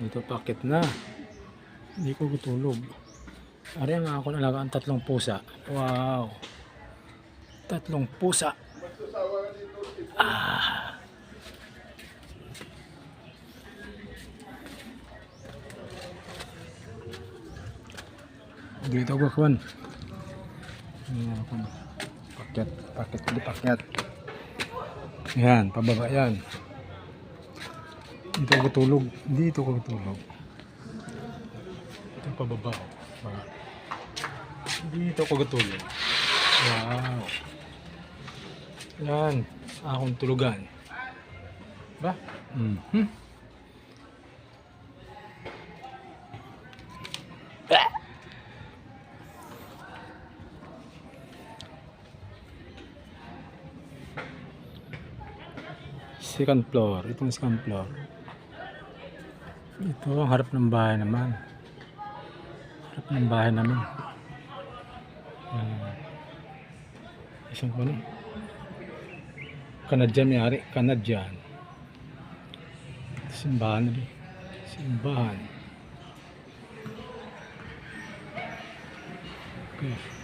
Dito pakit na. Hindi ko gutulog. Ari nga ako nalagaan 3 pusa. Wow. 3 pusa. Ah. Dito ako kawan. Ayan ako. Pakyat, pakyat, hindi pakyat. Yan, pababa yan. Dito ako tulog. Dito ako tulog. Ito pababa. Dito ako tulog. Wow. Yan, akong tulugan. Ba? Second floor. Itong second floor. Ito ang harap ng bahay naman. Harap ng bahay naman. Isang ko na. Kanadyan may-ari. Kanadyan. Simbahan rin. Simbahan. Okay.